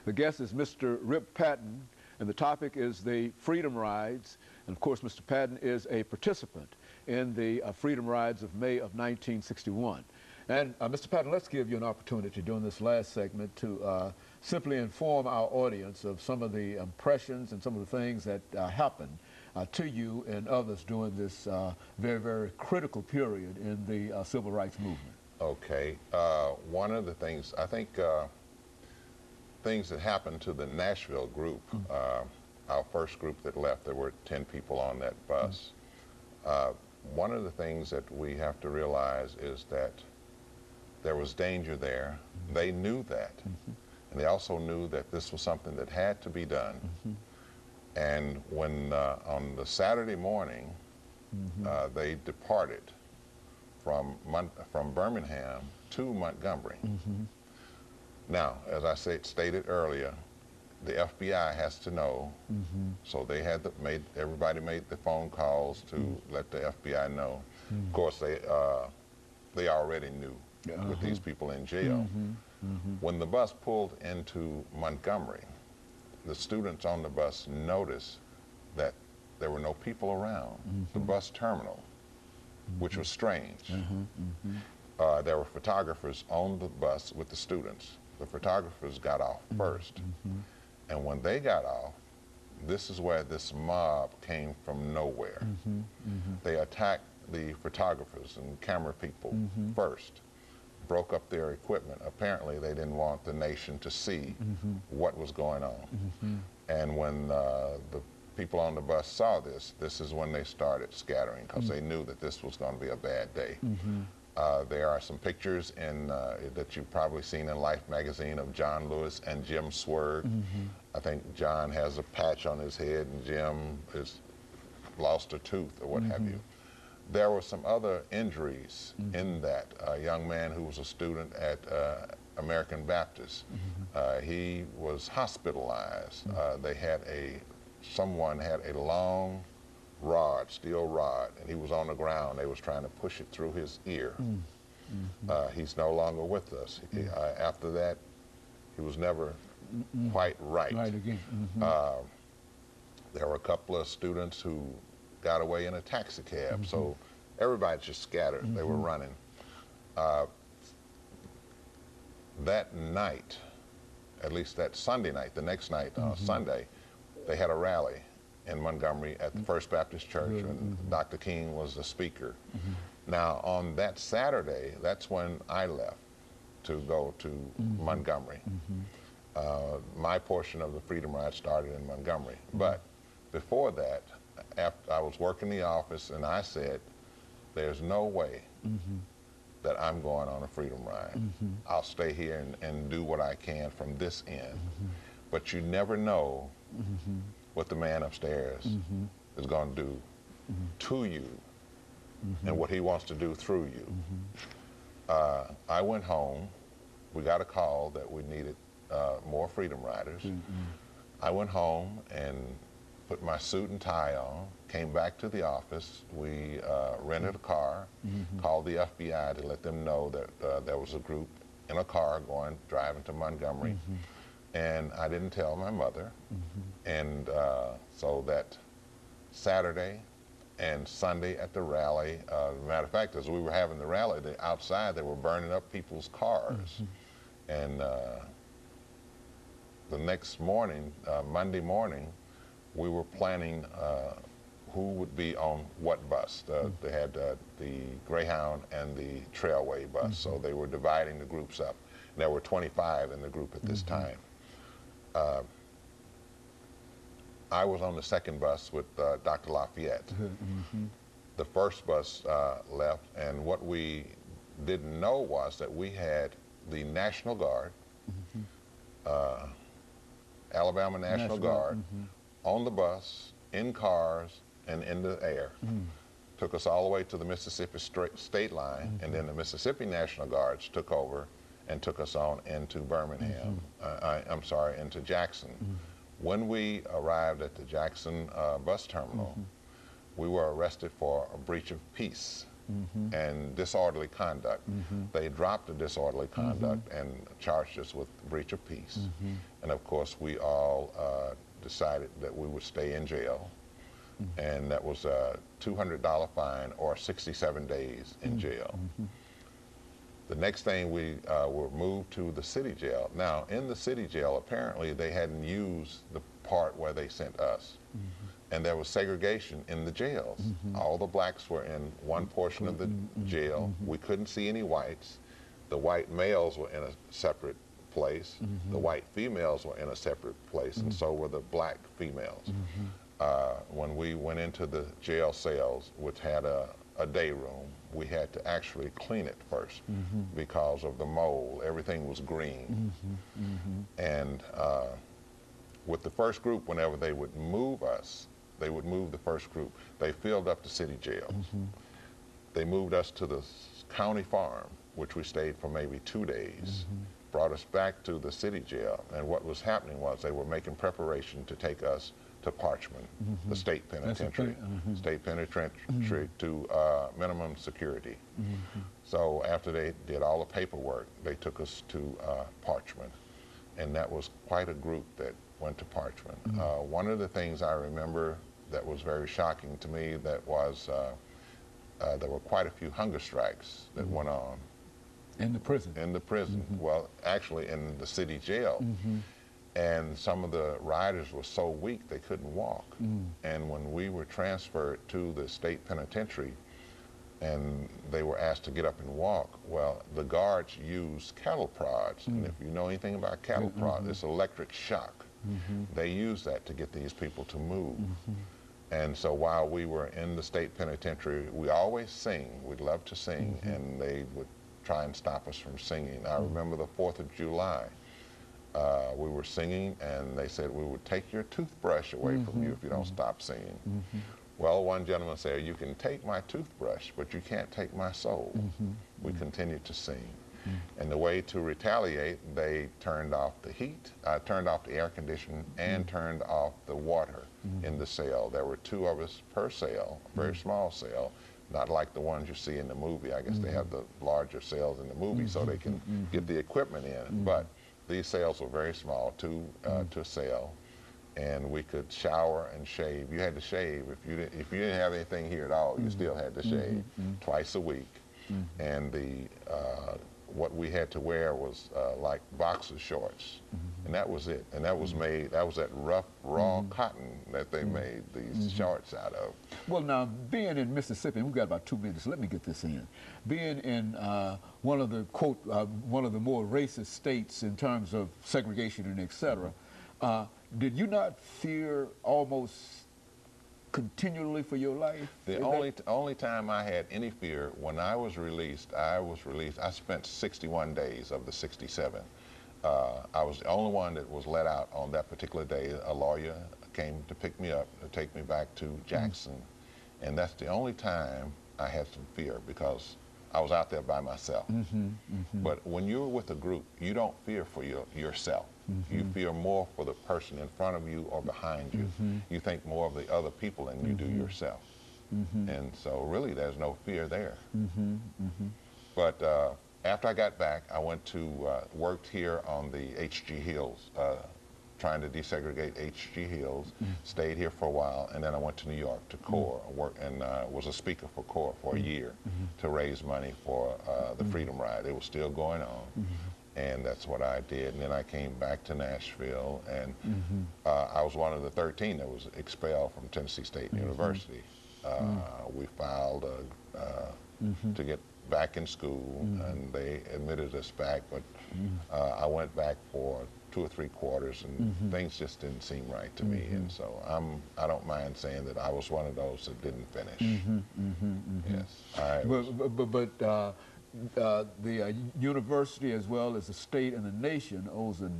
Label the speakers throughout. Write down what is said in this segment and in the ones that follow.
Speaker 1: The guest is Mr. RPatton, and the topic is the Freedom Rides. And of course, Mr. Patton is a participant in the Freedom Rides of May of 1961. And Mr. Patton, let's give you an opportunity during this last segment to simply inform our audience of some of the impressions and some of the things that happened to you and others during this very, very critical period in the civil rights movement.
Speaker 2: Okay. One of the things, I think, things that happened to the Nashville group, our first group that left, there were 10 people on that bus. One of the things that we have to realize is that there was danger there. They knew that. And they also knew that this was something that had to be done. And when on the Saturday morning, they departed from Birmingham to Montgomery. Now, as I stated earlier, the FBI has to know, so they had everybody made the phone calls to let the FBI know. Of course, they already knew with these people in jail. When the bus pulled into Montgomery, the students on the bus noticed that there were no people around the bus terminal, which was strange. There were photographers on the bus with the students. The photographers got off first. And when they got off, this is where this mob came from nowhere. They attacked the photographers and camera people first, broke up their equipment. Apparently, they didn't want the nation to see what was going on. And when the people on the bus saw this, this is when they started scattering, because they knew that this was going to be a bad day. There are some pictures that you've probably seen in Life magazine of John Lewis and Jim Swerve. I think John has a patch on his head and Jim has lost a tooth or what have you. There were some other injuries in that. A young man who was a student at American Baptist, he was hospitalized. Someone had a long steel rod, and he was on the ground. They was trying to push it through his ear. He's no longer with us. After that, he was never quite right. There were a couple of students who got away in a taxi cab, so everybody just scattered. They were running. That night, at least that Sunday night, the next night, Sunday, they had a rally in Montgomery at the First Baptist Church, and Dr. King was the speaker. Now, on that Saturday, that's when I left to go to Montgomery. My portion of the Freedom Ride started in Montgomery. But before that, after I was working the office, and I said, there's no way that I'm going on a Freedom Ride. I'll stay here and do what I can from this end. But you never know what the man upstairs is going to do to you and what he wants to do through you. I went home. We got a call that we needed more Freedom Riders. I went home and put my suit and tie on, came back to the office. We rented a car, called the FBI to let them know that there was a group in a car driving to Montgomery. And I didn't tell my mother. And so that Saturday and Sunday at the rally, matter of fact, as we were having the rally, outside they were burning up people's cars. And the next morning, Monday morning, we were planning who would be on what bus. They had the Greyhound and the Trailway bus, so they were dividing the groups up. And there were 25 in the group at this time. I was on the second bus with Dr. Lafayette. The first bus left, and what we didn't know was that we had the National Guard, Alabama National Guard, on the bus, in cars, and in the air. Took us all the way to the Mississippi state line, and then the Mississippi National Guards took over and took us on into Birmingham, I'm sorry, into Jackson. When we arrived at the Jackson bus terminal, we were arrested for a breach of peace. and disorderly conduct. They dropped the disorderly conduct and charged us with breach of peace. And of course, we all decided that we would stay in jail. And that was a $200 fine or 67 days in jail. The next thing, we were moved to the city jail. Now, in the city jail, apparently they hadn't used the part where they sent us. And there was segregation in the jails. All the blacks were in one portion of the jail. We couldn't see any whites. The white males were in a separate place. The white females were in a separate place, and so were the black females. When we went into the jail cells, which had a day room, we had to actually clean it first because of the mold. Everything was green. And with the first group, whenever they would move us, they would move the first group. They filled up the city jail. They moved us to the county farm, which we stayed for maybe 2 days, brought us back to the city jail. And what was happening was they were making preparation to take us to Parchman, the state penitentiary, to minimum security. So after they did all the paperwork, they took us to Parchman. And that was quite a group that went to Parchman. One of the things I remember that was very shocking to me, that was there were quite a few hunger strikes that went on.
Speaker 1: In the prison?
Speaker 2: In the prison. Well, actually in the city jail. And some of the riders were so weak they couldn't walk. And when we were transferred to the state penitentiary and they were asked to get up and walk, well, the guards used cattle prods. And if you know anything about cattle prods, it's electric shock. They used that to get these people to move. And so while we were in the state penitentiary, we always sing. We'd love to sing, and they would try and stop us from singing. I remember the 4th of July. We were singing, and they said we would take your toothbrush away from you if you don't stop singing. Well, one gentleman said, you can take my toothbrush, but you can't take my soul. We continued to sing. And the way to retaliate, they turned off the heat, turned off the air conditioning, and turned off the water in the cell. There were 2 of us per cell, a very small cell, not like the ones you see in the movie. I guess they have the larger cells in the movie so they can get the equipment in. But these cells were very small, 2 to a cell, and we could shower and shave. You had to shave. If you didn't have anything here at all, you still had to shave twice a week. And what we had to wear was like boxer shorts, and that was it. And that was that rough, raw cotton that they made these shorts out of.
Speaker 1: Well, now, being in Mississippi, and we've got about 2 minutes, let me get this in. Being in one of the, quote, one of the more racist states in terms of segregation and et cetera, did you not fear almost continually for your life?
Speaker 2: The only time I had any fear, when I was released, I spent 61 days of the 67. I was the only one that was let out on that particular day. A lawyer came to pick me up to take me back to Jackson. And that's the only time I had some fear, because I was out there by myself. But when you're with a group, you don't fear for yourself. You fear more for the person in front of you or behind you. You think more of the other people than you do yourself. And so really there's no fear there. But after I got back, I went to, worked here on the H.G. Hills, trying to desegregate H.G. Hills, stayed here for a while, and then I went to New York to CORE, and was a speaker for CORE for a year to raise money for the Freedom Ride. It was still going on. And that's what I did. And then I came back to Nashville, and I was one of the 13 that was expelled from Tennessee State University. We filed to get back in school, and they admitted us back, but I went back for 2 or 3 quarters, and things just didn't seem right to me. And so I don't mind saying that I was one of those that didn't finish. Yes.
Speaker 1: But the university, as well as the state and the nation, owes a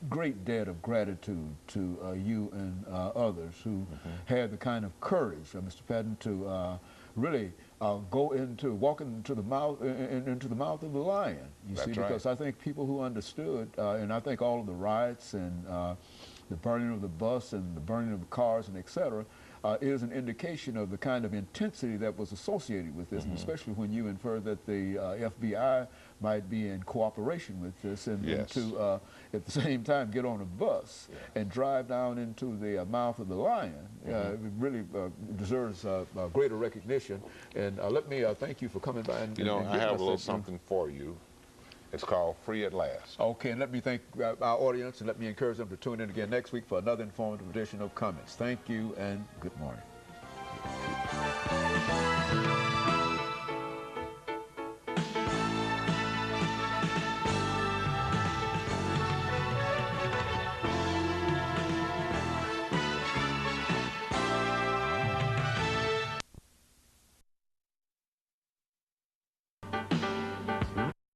Speaker 1: great debt of gratitude to you and others who had the kind of courage, Mr. Patton, to really walk into the mouth of the lion. You see, because I think people who understood, and I think all of the riots and the burning of the bus and the burning of the cars and et cetera, is an indication of the kind of intensity that was associated with this, and especially when you infer that the FBI might be in cooperation with this, and,
Speaker 2: Yes.
Speaker 1: and to at the same time get on a bus and drive down into the mouth of the lion. It really deserves greater recognition. And let me thank you for coming by. And,
Speaker 2: You know,
Speaker 1: and
Speaker 2: I
Speaker 1: giving
Speaker 2: have
Speaker 1: us
Speaker 2: a little
Speaker 1: that,
Speaker 2: something for you. It's called Free at Last.
Speaker 1: Okay, and let me thank our audience, and let me encourage them to tune in again next week for another informative edition of Comments. Thank you, and good morning.